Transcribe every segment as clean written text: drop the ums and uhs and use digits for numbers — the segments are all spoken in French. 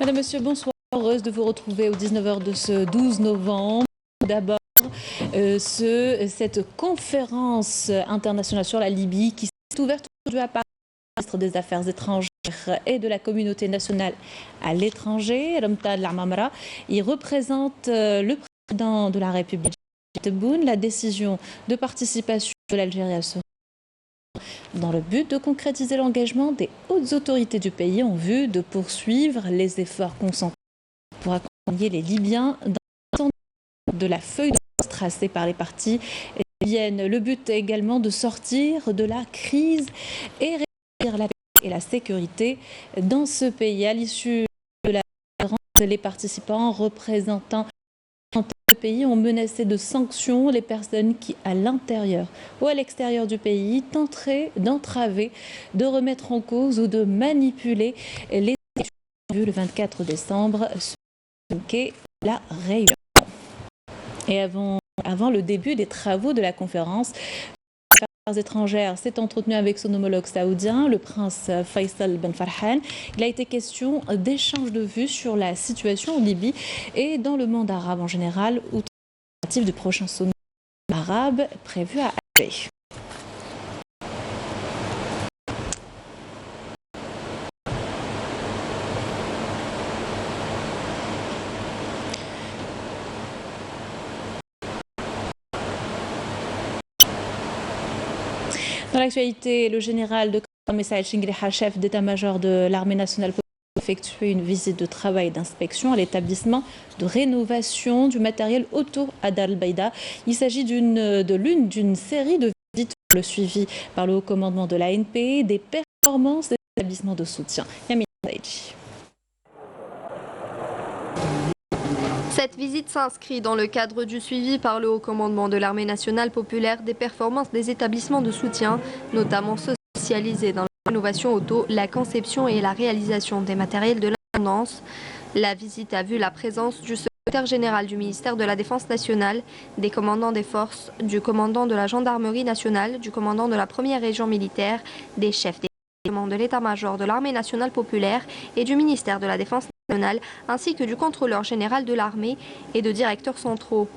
Madame, Monsieur, bonsoir. Heureuse de vous retrouver aux 19h de ce 12 novembre. D'abord, cette conférence internationale sur la Libye qui s'est ouverte aujourd'hui à Paris, le ministre des Affaires étrangères et de la communauté nationale à l'étranger, Ramtane Lamamra. Il représente le président de la République, Tebboune, la décision de participation de l'Algérie à ce dans le but de concrétiser l'engagement des hautes autorités du pays en vue de poursuivre les efforts consentis pour accompagner les Libyens dans de la feuille de route tracée par les parties libyennes. Le but est également de sortir de la crise et rétablir la paix et la sécurité dans ce pays. À l'issue de la conférence, les participants représentant le pays ont menacé de sanctions les personnes qui, à l'intérieur ou à l'extérieur du pays, tenteraient d'entraver, de remettre en cause ou de manipuler les élections vues le 24 décembre sur la Réunion. Et avant le début des travaux de la conférence, les Affaires étrangères s'est entretenu avec son homologue saoudien, le prince Faisal Ben Farhan. Il a été question d'échanges de vues sur la situation en Libye et dans le monde arabe en général, outre du prochain sommet arabe prévu à Alger. Dans l'actualité, le général de corps Saïd Chingriha, chef d'état-major de l'armée nationale, a effectué une visite de travail et d'inspection à l'établissement de rénovation du matériel auto à Dar el-Baïda. Il s'agit d'une série de visites pour le suivi par le haut commandement de l'ANP des performances des établissements de soutien. Yamina Saïdji. Cette visite s'inscrit dans le cadre du suivi par le haut commandement de l'armée nationale populaire des performances des établissements de soutien, notamment ceux spécialisés dans la rénovation auto, la conception et la réalisation des matériels de l'intendance. La visite a vu la présence du secrétaire général du ministère de la Défense nationale, des commandants des forces, du commandant de la gendarmerie nationale, du commandant de la première région militaire, des chefs de l'état-major de l'armée nationale populaire et du ministère de la Défense nationale, ainsi que du contrôleur général de l'armée et de directeurs centraux.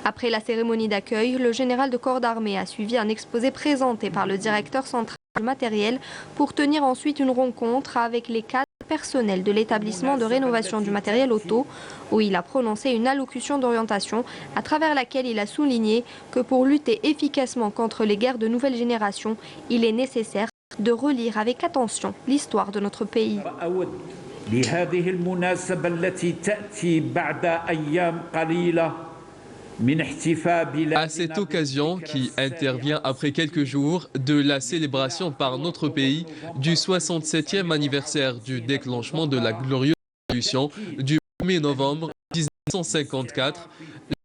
Après la cérémonie d'accueil, le général de corps d'armée a suivi un exposé présenté par le directeur central du matériel pour tenir ensuite une rencontre avec les cadres personnels de l'établissement de rénovation du matériel auto, où il a prononcé une allocution d'orientation à travers laquelle il a souligné que pour lutter efficacement contre les guerres de nouvelle génération, il est nécessaire de relire avec attention l'histoire de notre pays. À cette occasion, qui intervient après quelques jours de la célébration par notre pays du 67e anniversaire du déclenchement de la glorieuse révolution du 1er novembre 1954,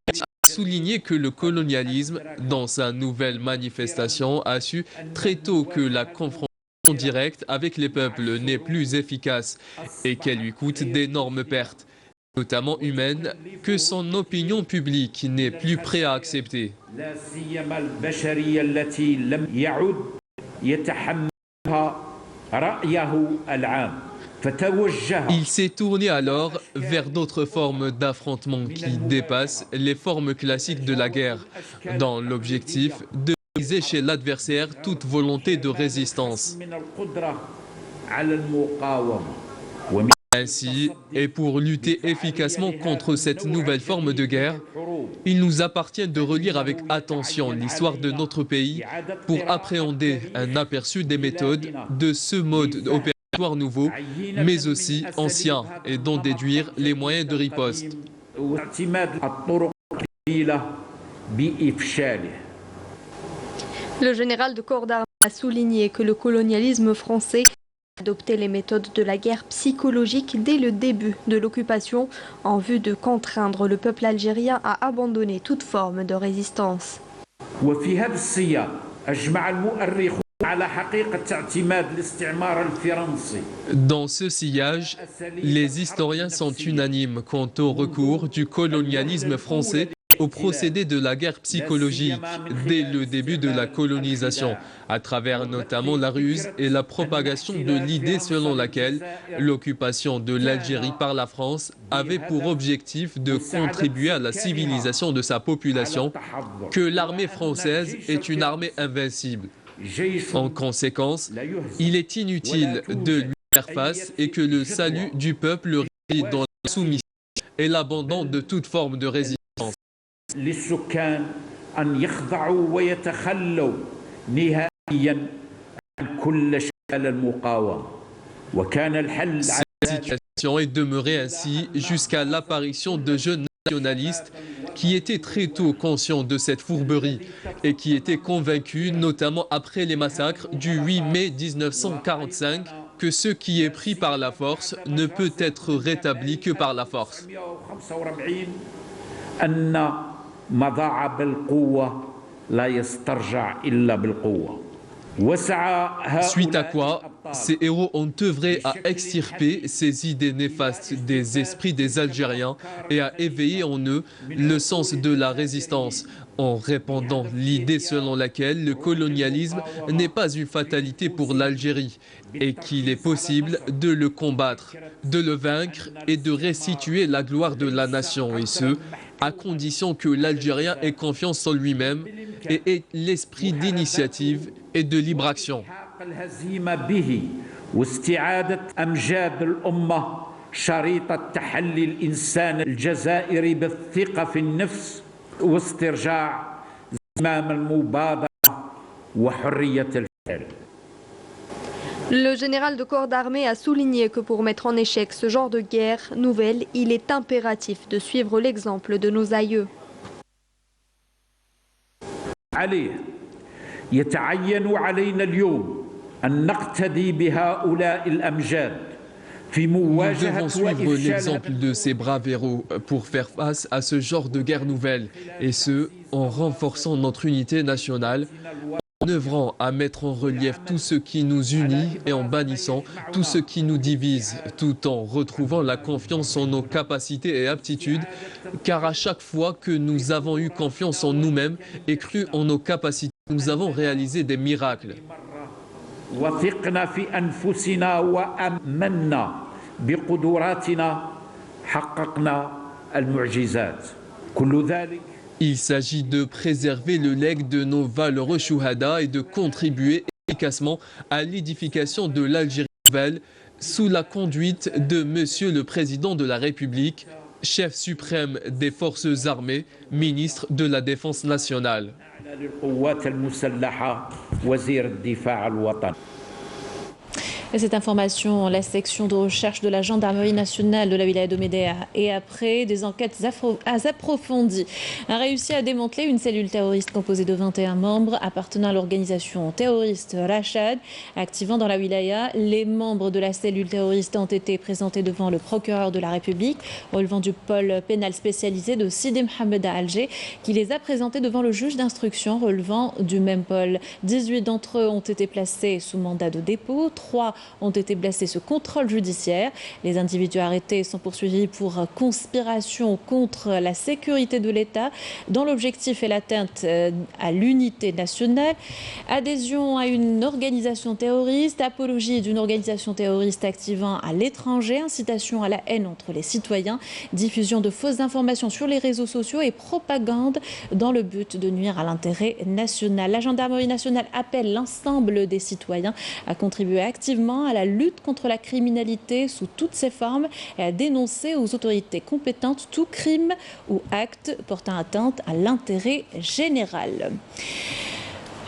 a souligné que le colonialisme, dans sa nouvelle manifestation, a su très tôt que la confrontation directe avec les peuples n'est plus efficace et qu'elle lui coûte d'énormes pertes, notamment humaines, que son opinion publique n'est plus prête à accepter. Il s'est tourné alors vers d'autres formes d'affrontement qui dépassent les formes classiques de la guerre, dans l'objectif de briser chez l'adversaire toute volonté de résistance. Ainsi, et pour lutter efficacement contre cette nouvelle forme de guerre, il nous appartient de relire avec attention l'histoire de notre pays pour appréhender un aperçu des méthodes de ce mode opératoire nouveau, mais aussi ancien, et d'en déduire les moyens de riposte. Le général de corps d'armée a souligné que le colonialisme français a adopté les méthodes de la guerre psychologique dès le début de l'occupation en vue de contraindre le peuple algérien à abandonner toute forme de résistance. Dans ce sillage, les historiens sont unanimes quant au recours du colonialisme français au procédé de la guerre psychologique dès le début de la colonisation, à travers notamment la ruse et la propagation de l'idée selon laquelle l'occupation de l'Algérie par la France avait pour objectif de contribuer à la civilisation de sa population, que l'armée française est une armée invincible. En conséquence, il est inutile de lui faire face et que le salut du peuple réside dans la soumission et l'abandon de toute forme de résistance. Cette situation est demeurée ainsi jusqu'à l'apparition de jeunes nationalistes qui étaient très tôt conscients de cette fourberie et qui étaient convaincus, notamment après les massacres du 8 mai 1945, que ce qui est pris par la force ne peut être rétabli que par la force. Suite à quoi, ces héros ont œuvré à extirper ces idées néfastes des esprits des Algériens et à éveiller en eux le sens de la résistance, en répandant l'idée selon laquelle le colonialisme n'est pas une fatalité pour l'Algérie et qu'il est possible de le combattre, de le vaincre et de restituer la gloire de la nation, et ce, à condition que l'Algérien ait confiance en lui-même et ait l'esprit d'initiative et de libre action. Le général de corps d'armée a souligné que pour mettre en échec ce genre de guerre nouvelle, il est impératif de suivre l'exemple de nos aïeux. Nous devons suivre l'exemple de ces braves héros pour faire face à ce genre de guerre nouvelle, et ce, en renforçant notre unité nationale, en œuvrant à mettre en relief tout ce qui nous unit et en bannissant tout ce qui nous divise, tout en retrouvant la confiance en nos capacités et aptitudes, car à chaque fois que nous avons eu confiance en nous-mêmes et cru en nos capacités, nous avons réalisé des miracles. Il s'agit de préserver le legs de nos valeureux chouhada et de contribuer efficacement à l'édification de l'Algérie nouvelle sous la conduite de Monsieur le Président de la République, chef suprême des forces armées, ministre de la Défense nationale. Et cette information, la section de recherche de la gendarmerie nationale de la wilaya de Médéa et après des enquêtes approfondies a réussi à démanteler une cellule terroriste composée de 21 membres appartenant à l'organisation terroriste Rachad. Activant dans la wilaya, les membres de la cellule terroriste ont été présentés devant le procureur de la République relevant du pôle pénal spécialisé de Sidi Mohamed à Alger, qui les a présentés devant le juge d'instruction relevant du même pôle. 18 d'entre eux ont été placés sous mandat de dépôt, 3 ont été placés sous contrôle judiciaire. Les individus arrêtés sont poursuivis pour conspiration contre la sécurité de l'État, dont l'objectif est l'atteinte à l'unité nationale, adhésion à une organisation terroriste, apologie d'une organisation terroriste activant à l'étranger, incitation à la haine entre les citoyens, diffusion de fausses informations sur les réseaux sociaux et propagande dans le but de nuire à l'intérêt national. La gendarmerie nationale appelle l'ensemble des citoyens à contribuer activement à la lutte contre la criminalité sous toutes ses formes et à dénoncer aux autorités compétentes tout crime ou acte portant atteinte à l'intérêt général.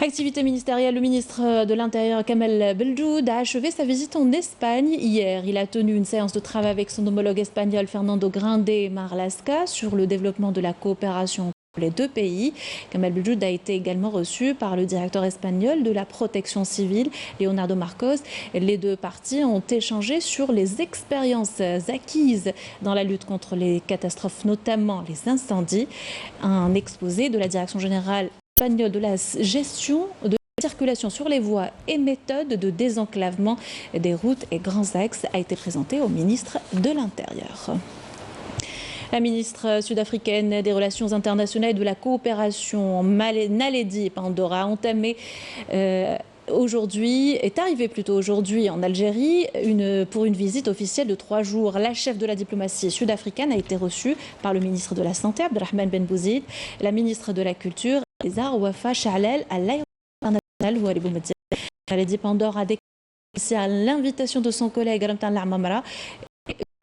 Activité ministérielle, le ministre de l'Intérieur Kamel Beldjoud a achevé sa visite en Espagne hier. Il a tenu une séance de travail avec son homologue espagnol Fernando Grande Marlaska sur le développement de la coopération entre les deux pays. Kamel Beldjoud a été également reçu par le directeur espagnol de la protection civile, Leonardo Marcos. Les deux parties ont échangé sur les expériences acquises dans la lutte contre les catastrophes, notamment les incendies. Un exposé de la direction générale espagnole de la gestion de la circulation sur les voies et méthodes de désenclavement des routes et grands axes a été présenté au ministre de l'Intérieur. La ministre sud-africaine des Relations internationales et de la coopération, Naledi Pandor, a entamé est arrivée plutôt aujourd'hui en Algérie pour une visite officielle de 3 jours. La chef de la diplomatie sud-africaine a été reçue par le ministre de la Santé, Abdelrahman Ben Bouzid, la ministre de la Culture, Wafa Shalel, à l'aéroport international. Naledi Pandor a déclaré à l'invitation de son collègue Ramtan Lamamra,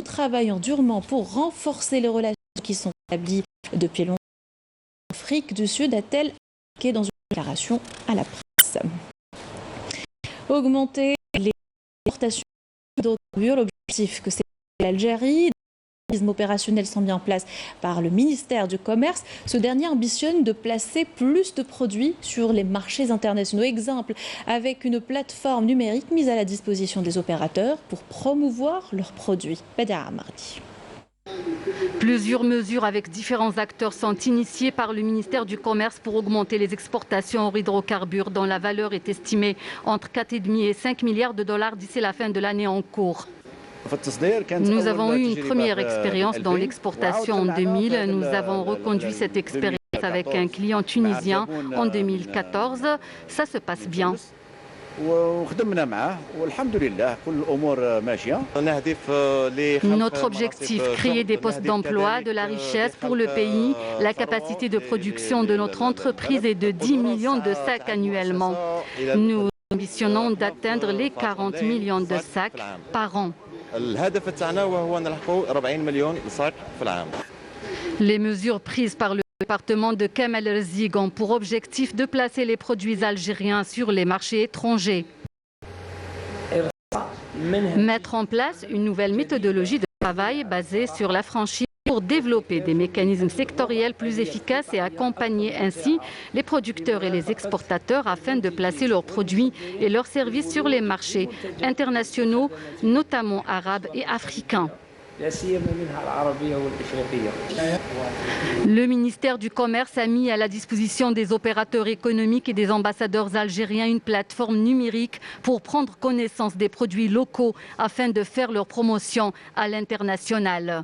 travaillant durement pour renforcer les relations qui sont établies depuis longtemps. L'Afrique du Sud a-t-elle indiqué dans une déclaration à la presse. Augmenter les exportations d'hydrocarbures, l'objectif que c'est l'Algérie. Le mécanisme opérationnel sont mis en place par le ministère du Commerce. Ce dernier ambitionne de placer plus de produits sur les marchés internationaux. Exemple, avec une plateforme numérique mise à la disposition des opérateurs pour promouvoir leurs produits. Badia mardi. Plusieurs mesures avec différents acteurs sont initiées par le ministère du Commerce pour augmenter les exportations en hydrocarbures dont la valeur est estimée entre 4,5 et 5 milliards de dollars d'ici la fin de l'année en cours. Nous avons eu une première expérience dans l'exportation en 2000. Nous avons reconduit cette expérience avec un client tunisien en 2014. Ça se passe bien. Notre objectif, créer des postes d'emploi, de la richesse pour le pays. La capacité de production de notre entreprise est de 10 millions de sacs annuellement. Nous ambitionnons d'atteindre les 40 millions de sacs par an. Les mesures prises par le département de Kamel Rzig ont pour objectif de placer les produits algériens sur les marchés étrangers. Mettre en place une nouvelle méthodologie de travail basée sur la franchise pour développer des mécanismes sectoriels plus efficaces et accompagner ainsi les producteurs et les exportateurs afin de placer leurs produits et leurs services sur les marchés internationaux, notamment arabes et africains. Le ministère du Commerce a mis à la disposition des opérateurs économiques et des ambassadeurs algériens une plateforme numérique pour prendre connaissance des produits locaux afin de faire leur promotion à l'international.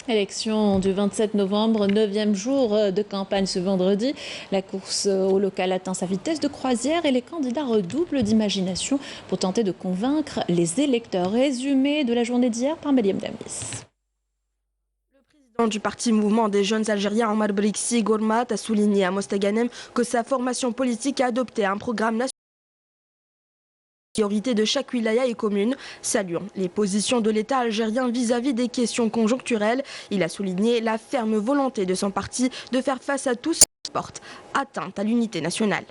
Élection du 27 novembre, 9e jour de campagne ce vendredi. La course au local atteint sa vitesse de croisière et les candidats redoublent d'imagination pour tenter de convaincre les électeurs. Résumé de la journée d'hier par Mariam Damis. Le président du parti Mouvement des jeunes Algériens, Omar Brixi Gourmat, a souligné à Mostaganem que sa formation politique a adopté un programme national de chaque wilaya et commune, saluant les positions de l'État algérien vis-à-vis des questions conjoncturelles. Il a souligné la ferme volonté de son parti de faire face à tout ce qui porte atteinte à l'unité nationale.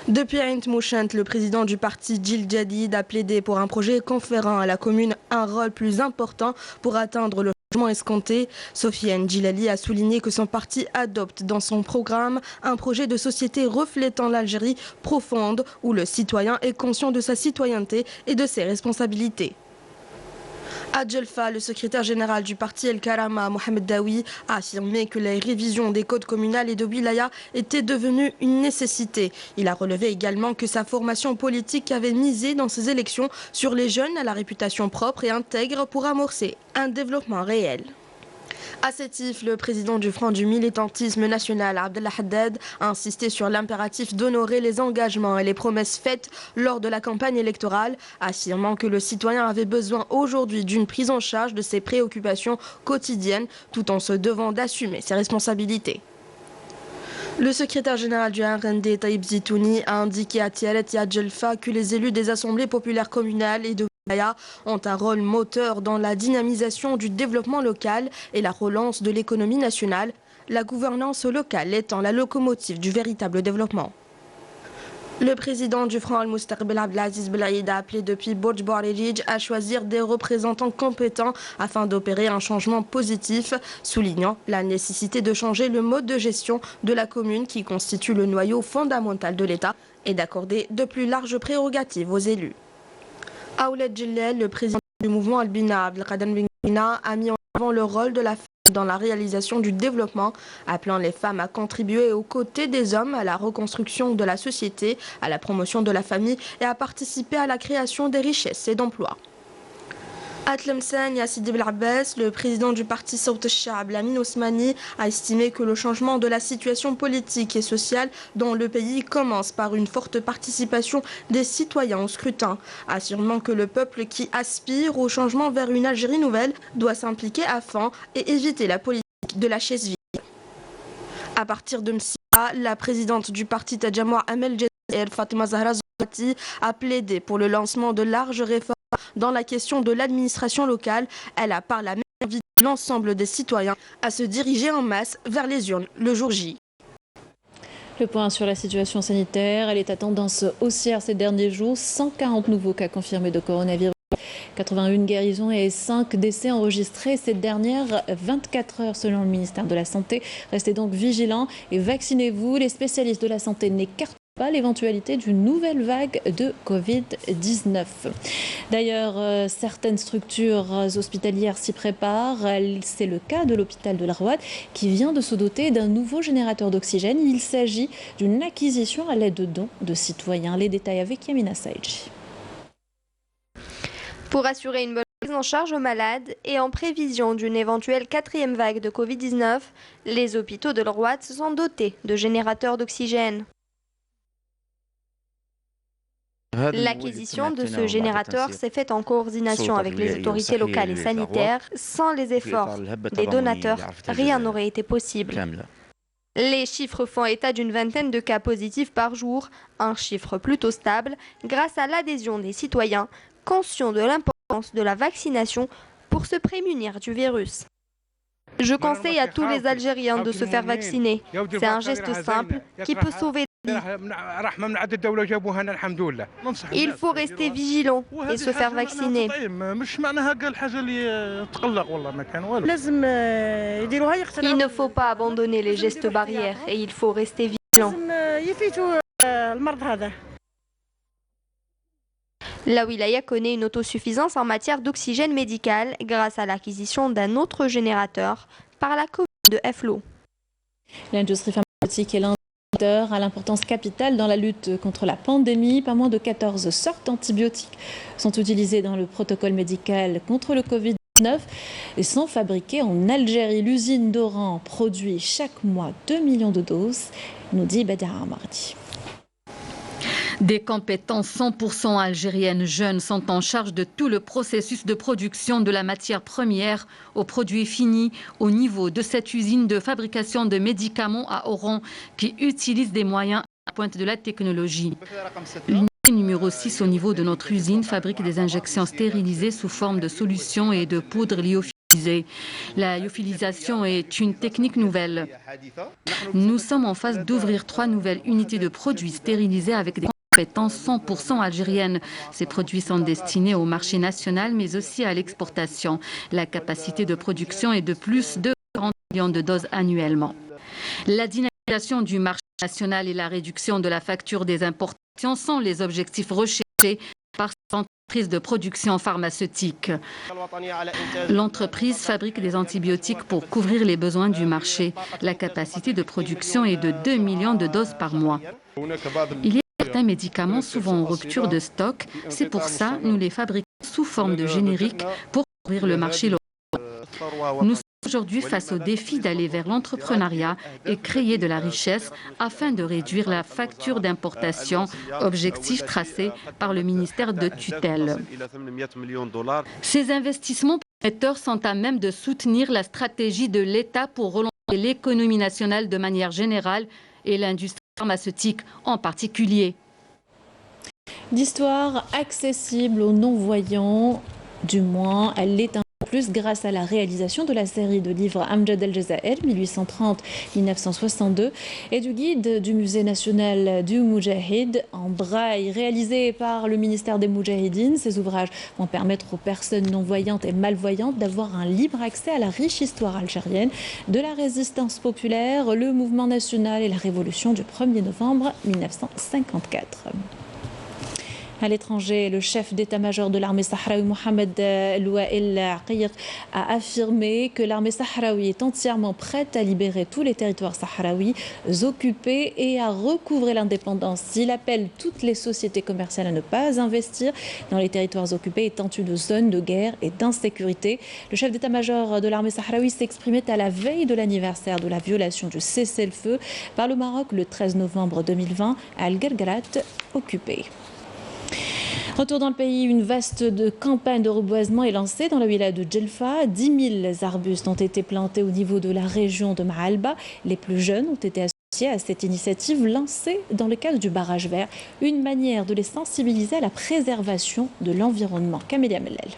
Depuis Ain Mouchent, le président du parti Djil Jadid a plaidé pour un projet conférant à la commune un rôle plus important pour atteindre le changement escompté. Sofiane Djilali a souligné que son parti adopte dans son programme un projet de société reflétant l'Algérie profonde où le citoyen est conscient de sa citoyenneté et de ses responsabilités. À Djelfa, le secrétaire général du parti El Karama, Mohamed Daoui, a affirmé que les révisions des codes communaux et de wilaya étaient devenues une nécessité. Il a relevé également que sa formation politique avait misé dans ses élections sur les jeunes à la réputation propre et intègre pour amorcer un développement réel. À Sétif, le président du Front du militantisme national, Abdellah Haddad, a insisté sur l'impératif d'honorer les engagements et les promesses faites lors de la campagne électorale, affirmant que le citoyen avait besoin aujourd'hui d'une prise en charge de ses préoccupations quotidiennes tout en se devant d'assumer ses responsabilités. Le secrétaire général du RND, Taïb Zitouni, a indiqué à Tiaret et à Djelfa que les élus des assemblées populaires communales et de ont un rôle moteur dans la dynamisation du développement local et la relance de l'économie nationale, la gouvernance locale étant la locomotive du véritable développement. Le président du Front Al-Moustaqbel Abdelaziz Belaïd a appelé depuis Borj Bouarerij à choisir des représentants compétents afin d'opérer un changement positif, soulignant la nécessité de changer le mode de gestion de la commune qui constitue le noyau fondamental de l'État et d'accorder de plus larges prérogatives aux élus. Aouled Djellel, le président du mouvement Al-Bina, Abdelkader Bina, a mis en avant le rôle de la femme dans la réalisation du développement, appelant les femmes à contribuer aux côtés des hommes à la reconstruction de la société, à la promotion de la famille et à participer à la création des richesses et d'emplois. À Tlemcen et à Sidi Bel Abbas, le président du parti Sawt al-Sha'b, Lamine Osmani, a estimé que le changement de la situation politique et sociale dans le pays commence par une forte participation des citoyens au scrutin, affirmant que le peuple qui aspire au changement vers une Algérie nouvelle doit s'impliquer à fond et éviter la politique de la chaise vide. À partir de Msira, la présidente du parti Tajamoua Amel Jazair, Fatima Zahra Zohrati, a plaidé pour le lancement de larges réformes dans la question de l'administration locale. Elle a par la même invité l'ensemble des citoyens à se diriger en masse vers les urnes le jour J. Le point sur la situation sanitaire, elle est à tendance haussière ces derniers jours. 140 nouveaux cas confirmés de coronavirus, 81 guérisons et 5 décès enregistrés ces dernières 24 heures selon le ministère de la Santé. Restez donc vigilants et vaccinez-vous. Les spécialistes de la santé n'écartent pas l'éventualité d'une nouvelle vague de Covid-19. D'ailleurs, certaines structures hospitalières s'y préparent. C'est le cas de l'hôpital de l'Arwad qui vient de se doter d'un nouveau générateur d'oxygène. Il s'agit d'une acquisition à l'aide de dons de citoyens. Les détails avec Yamina Saïdji. Pour assurer une bonne prise en charge aux malades et en prévision d'une éventuelle 4e vague de Covid-19, les hôpitaux de l'Arwad se sont dotés de générateurs d'oxygène. L'acquisition de ce générateur s'est faite en coordination avec les autorités locales et sanitaires. Sans les efforts des donateurs, rien n'aurait été possible. Les chiffres font état d'une vingtaine de cas positifs par jour, un chiffre plutôt stable grâce à l'adhésion des citoyens conscients de l'importance de la vaccination pour se prémunir du virus. Je conseille à tous les Algériens de se faire vacciner. C'est un geste simple qui peut sauver des vies. Il faut rester vigilant et se faire vacciner. Il ne faut pas abandonner les gestes barrières et il faut rester vigilant. La wilaya connaît une autosuffisance en matière d'oxygène médical grâce à l'acquisition d'un autre générateur par la commune de Eflo. L'industrie pharmaceutique est l'un des acteurs à l'importance capitale dans la lutte contre la pandémie. Pas moins de 14 sortes d'antibiotiques sont utilisées dans le protocole médical contre le Covid-19 et sont fabriquées en Algérie. L'usine d'Oran produit chaque mois 2 millions de doses, nous dit Badara Mardi. Des compétences 100% algériennes jeunes sont en charge de tout le processus de production de la matière première au produit fini au niveau de cette usine de fabrication de médicaments à Oran qui utilise des moyens à la pointe de la technologie. L'unité numéro 6 au niveau de notre usine fabrique des injections stérilisées sous forme de solutions et de poudre lyophilisée. La lyophilisation est une technique nouvelle. Nous sommes en phase d'ouvrir 3 nouvelles unités de produits stérilisés avec des compétences 100% algériennes. Ces produits sont destinés au marché national mais aussi à l'exportation. La capacité de production est de plus de 40 millions de doses annuellement. La dynamisation du marché national et la réduction de la facture des importations sont les objectifs recherchés par cette entreprise de production pharmaceutique. L'entreprise fabrique des antibiotiques pour couvrir les besoins du marché. La capacité de production est de 2 millions de doses par mois. Il y a certains médicaments souvent en rupture de stock. C'est pour ça que nous les fabriquons sous forme de génériques pour couvrir le marché local. Nous sommes aujourd'hui face au défi d'aller vers l'entrepreneuriat et créer de la richesse afin de réduire la facture d'importation, objectif tracé par le ministère de tutelle. Ces investissements prometteurs sont à même de soutenir la stratégie de l'État pour relancer l'économie nationale de manière générale et l'industrie pharmaceutique en particulier. D'histoire accessible aux non-voyants, du moins elle l'est un peu plus grâce à la réalisation de la série de livres Amjad el-Jazair 1830-1962 et du guide du Musée national du Moudjahid en braille réalisé par le ministère des Moudjahidines. Ces ouvrages vont permettre aux personnes non-voyantes et malvoyantes d'avoir un libre accès à la riche histoire algérienne de la résistance populaire, le mouvement national et la révolution du 1er novembre 1954. À l'étranger, le chef d'état-major de l'armée sahraoui, Mohamed Louael Aqir, a affirmé que l'armée sahraoui est entièrement prête à libérer tous les territoires sahraouis occupés et à recouvrer l'indépendance. Il appelle toutes les sociétés commerciales à ne pas investir dans les territoires occupés étant une zone de guerre et d'insécurité. Le chef d'état-major de l'armée sahraoui s'exprimait à la veille de l'anniversaire de la violation du cessez-le-feu par le Maroc le 13 novembre 2020 à Al-Gergarat, occupé. Retour dans le pays, une vaste campagne de reboisement est lancée dans la wilaya de Djelfa. 10 000 arbustes ont été plantés au niveau de la région de Maalba. Les plus jeunes ont été associés à cette initiative lancée dans le cadre du barrage vert. Une manière de les sensibiliser à la préservation de l'environnement. Camélia Mellel.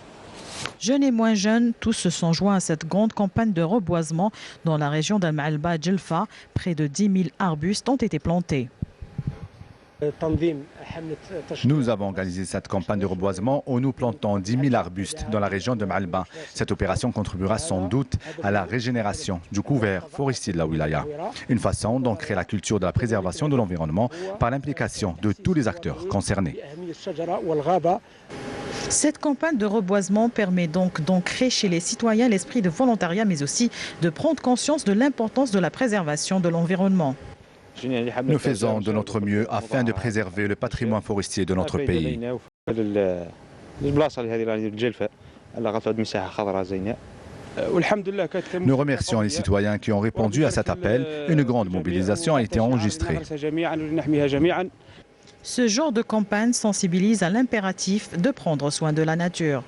Jeunes et moins jeunes, tous se sont joints à cette grande campagne de reboisement dans la région d'Al-Maalba à Djelfa. Près de 10 000 arbustes ont été plantés. Nous avons organisé cette campagne de reboisement où nous plantons 10 000 arbustes dans la région de Maalba. Cette opération contribuera sans doute à la régénération du couvert forestier de la wilaya. Une façon d'ancrer la culture de la préservation de l'environnement par l'implication de tous les acteurs concernés. Cette campagne de reboisement permet donc d'ancrer chez les citoyens l'esprit de volontariat, mais aussi de prendre conscience de l'importance de la préservation de l'environnement. Nous faisons de notre mieux afin de préserver le patrimoine forestier de notre pays. Nous remercions les citoyens qui ont répondu à cet appel. Une grande mobilisation a été enregistrée. Ce genre de campagne sensibilise à l'impératif de prendre soin de la nature.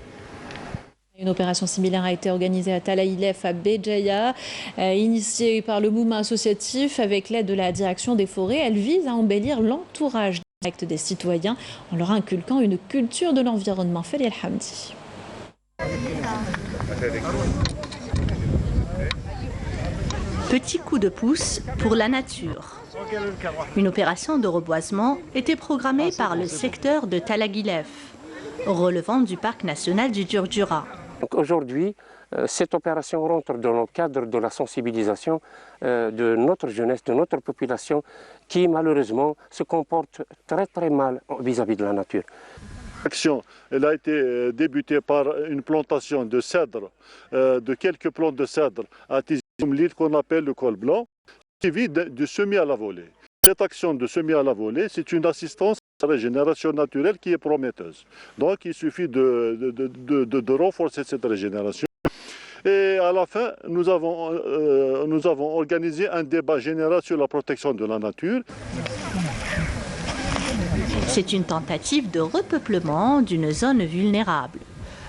Une opération similaire a été organisée à Talaïlef, à Béjaïa, initiée par le mouvement associatif avec l'aide de la direction des forêts. Elle vise à embellir l'entourage direct des citoyens en leur inculquant une culture de l'environnement. Feli El Hamdi. Petit coup de pouce pour la nature. Une opération de reboisement était programmée par le secteur de Talaguilef, relevant du parc national du Djurdjura. Aujourd'hui, cette opération rentre dans le cadre de la sensibilisation de notre jeunesse, de notre population qui malheureusement se comporte très mal vis-à-vis de la nature. L'action a été débutée par une plantation de cèdre, de quelques plantes de cèdre à Tizi-Oumlid qu'on appelle le col blanc, suivi du semis à la volée. Cette action de semis à la volée, c'est une assistance à la régénération naturelle qui est prometteuse. Donc il suffit de renforcer cette régénération. Et à la fin, nous avons organisé un débat général sur la protection de la nature. C'est une tentative de repeuplement d'une zone vulnérable,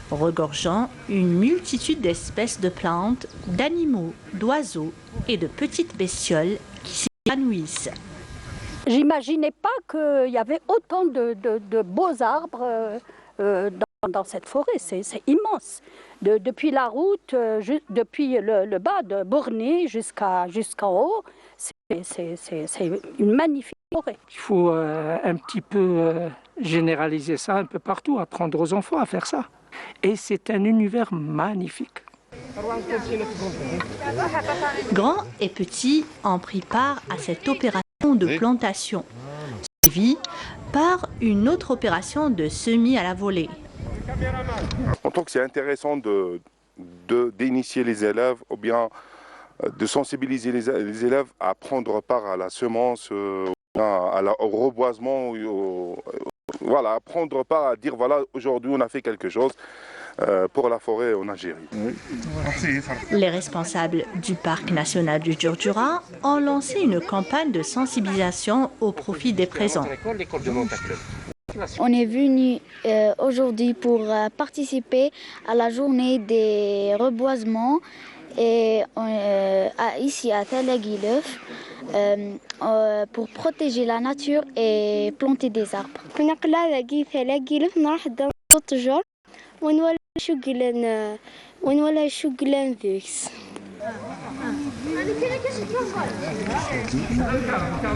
regorgeant une multitude d'espèces de plantes, d'animaux, d'oiseaux et de petites bestioles qui s'épanouissent. J'imaginais pas qu'il y avait autant de beaux arbres dans cette forêt, c'est immense. Depuis la route, depuis le bas de Borné jusqu'en haut, c'est une magnifique forêt. Il faut un petit peu généraliser ça un peu partout, apprendre aux enfants à faire ça. Et c'est un univers magnifique. Grands et petits ont pris part à cette opération de plantation, suivie par une autre opération de semis à la volée. On trouve que c'est intéressant d'initier les élèves ou bien de sensibiliser les élèves à prendre part à la semence, au reboisement, voilà, à prendre part à dire voilà, aujourd'hui on a fait quelque chose pour la forêt en Algérie. Les responsables du parc national du Djurdjura ont lancé une campagne de sensibilisation au profit des présents. On est venu aujourd'hui pour participer à la journée des reboisements et ici à Talaguilef pour protéger la nature et planter des arbres.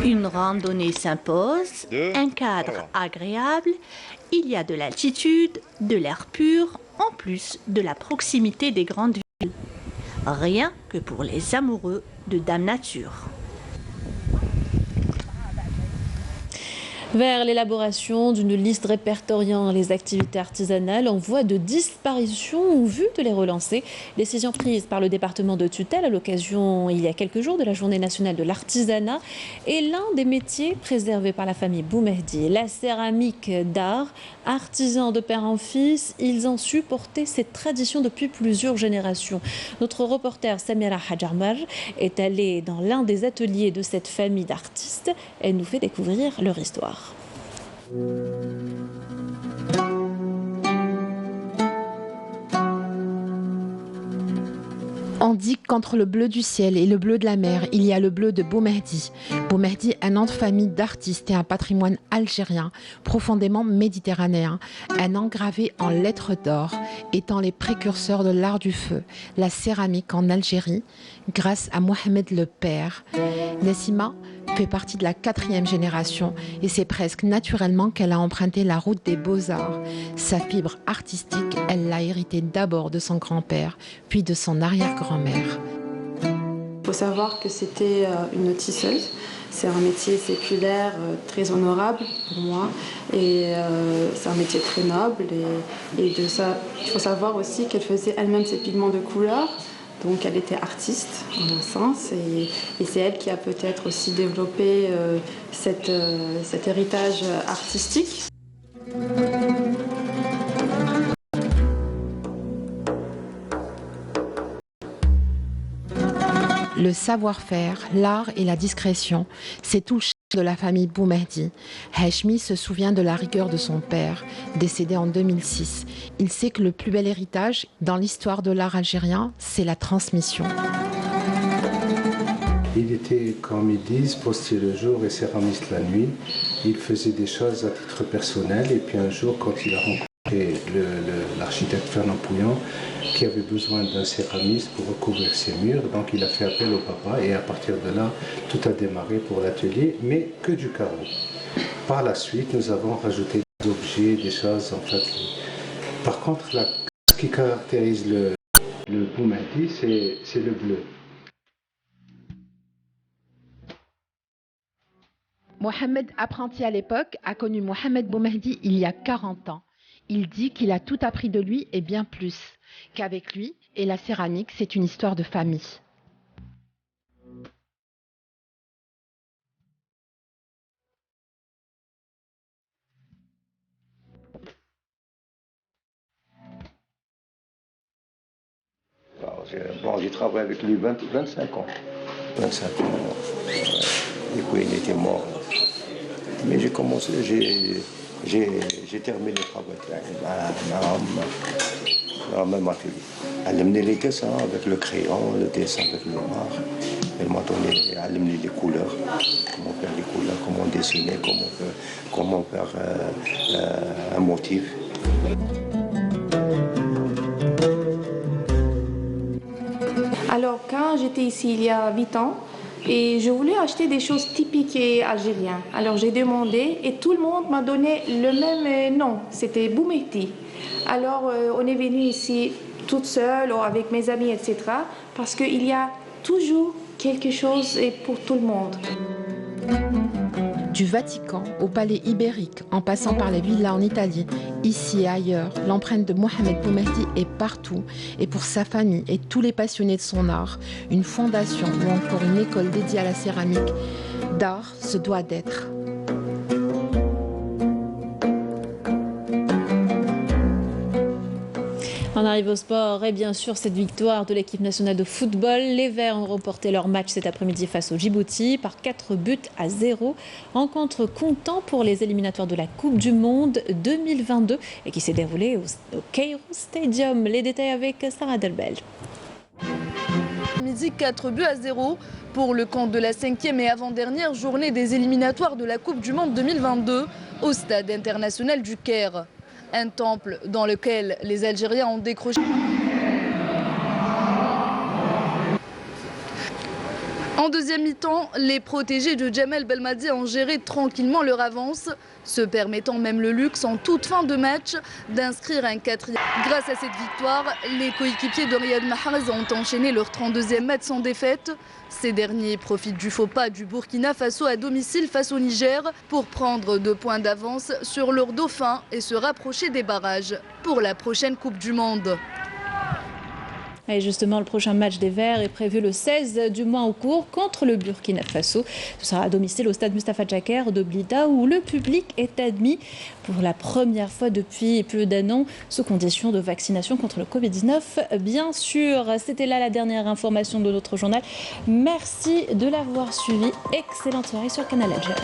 Une randonnée s'impose, un cadre agréable, il y a de l'altitude, de l'air pur, en plus de la proximité des grandes villes. Rien que pour les amoureux de Dame Nature. Vers l'élaboration d'une liste répertoriant les activités artisanales en voie de disparition ou vue de les relancer. Décision prise par le département de tutelle à l'occasion, il y a quelques jours, de la Journée nationale de l'artisanat et l'un des métiers préservés par la famille Boumehdi, la céramique d'art. Artisans de père en fils, ils ont su porter cette tradition depuis plusieurs générations. Notre reporter Samira Hajarmar est allée dans l'un des ateliers de cette famille d'artistes. Elle nous fait découvrir leur histoire. On dit qu'entre le bleu du ciel et le bleu de la mer, il y a le bleu de Boumehdi. Boumehdi, un nom de famille d'artistes et un patrimoine algérien profondément méditerranéen, un engravé en lettres d'or, étant les précurseurs de l'art du feu, la céramique en Algérie, grâce à Mohamed le Père. Nassima fait partie de la 4e génération et c'est presque naturellement qu'elle a emprunté la route des beaux-arts. Sa fibre artistique, elle l'a héritée d'abord de son grand-père, puis de son arrière-grand-mère. Il faut savoir que c'était une tisseuse. C'est un métier séculaire très honorable pour moi et c'est un métier très noble. Et de ça, il faut savoir aussi qu'elle faisait elle-même ses pigments de couleur. Donc elle était artiste en un sens et c'est elle qui a peut-être aussi développé cet héritage artistique. Le savoir-faire, l'art et la discrétion, c'est tout le charme de la famille Boumehdi. Hachmi se souvient de la rigueur de son père, décédé en 2006. Il sait que le plus bel héritage dans l'histoire de l'art algérien, c'est la transmission. Il était, comme ils disent, postier le jour et céramiste la nuit. Il faisait des choses à titre personnel et puis un jour, quand il a rencontré l'architecte Fernand Pouillant, qui avait besoin d'un céramiste pour recouvrir ses murs, donc il a fait appel au papa et à partir de là, tout a démarré pour l'atelier, mais que du carreau. Par la suite, nous avons rajouté des objets, des choses en fait. Par contre, ce qui caractérise le Boumehdi, c'est le bleu. Mohamed, apprenti à l'époque, a connu Mohamed Boumehdi il y a 40 ans. Il dit qu'il a tout appris de lui et bien plus, qu'avec lui et la céramique, c'est une histoire de famille. Bon, j'ai travaillé avec lui 25 ans. 25 ans. Et puis il était mort. Mais j'ai commencé, j'ai terminé le travail dans le même atelier. Elle m'a amené les dessins avec le crayon, le dessin avec le noir. Elle m'a donné, elle a amené les couleurs, comment faire les couleurs, comment dessiner, comment faire un motif. Alors quand j'étais ici il y a 8 ans, et je voulais acheter des choses typiques algériennes. Alors j'ai demandé et tout le monde m'a donné le même nom, c'était Boumehdi. Alors on est venu ici toute seule ou avec mes amis, etc. Parce qu'il y a toujours quelque chose pour tout le monde. Du Vatican au palais ibérique, en passant par les villas en Italie, ici et ailleurs, l'empreinte de Mohamed Boumehdi est partout. Et pour sa famille et tous les passionnés de son art, une fondation ou encore une école dédiée à la céramique d'art se doit d'être. On arrive au sport et bien sûr cette victoire de l'équipe nationale de football. Les Verts ont remporté leur match cet après-midi face au Djibouti par 4-0. Rencontre comptant pour les éliminatoires de la Coupe du Monde 2022 et qui s'est déroulée au Cairo Stadium. Les détails avec Sarah Delbel. Midi 4-0 pour le compte de la 5e et avant-dernière journée des éliminatoires de la Coupe du Monde 2022 au stade international du Caire. Un temple dans lequel les Algériens ont décroché. En deuxième mi-temps, les protégés de Djamel Belmadi ont géré tranquillement leur avance, se permettant même le luxe en toute fin de match d'inscrire un 4e. Grâce à cette victoire, les coéquipiers de Riyad Mahrez ont enchaîné leur 32e match sans défaite. Ces derniers profitent du faux pas du Burkina Faso à domicile face au Niger pour prendre 2 points d'avance sur leur dauphin et se rapprocher des barrages pour la prochaine Coupe du Monde. Et justement, le prochain match des Verts est prévu le 16 du mois en cours contre le Burkina Faso. Ce sera à domicile au stade Mustapha Djaker de Blida où le public est admis pour la première fois depuis plus d'un an sous condition de vaccination contre le Covid-19. Bien sûr, c'était là la dernière information de notre journal. Merci de l'avoir suivi. Excellente soirée sur Canal Algérie.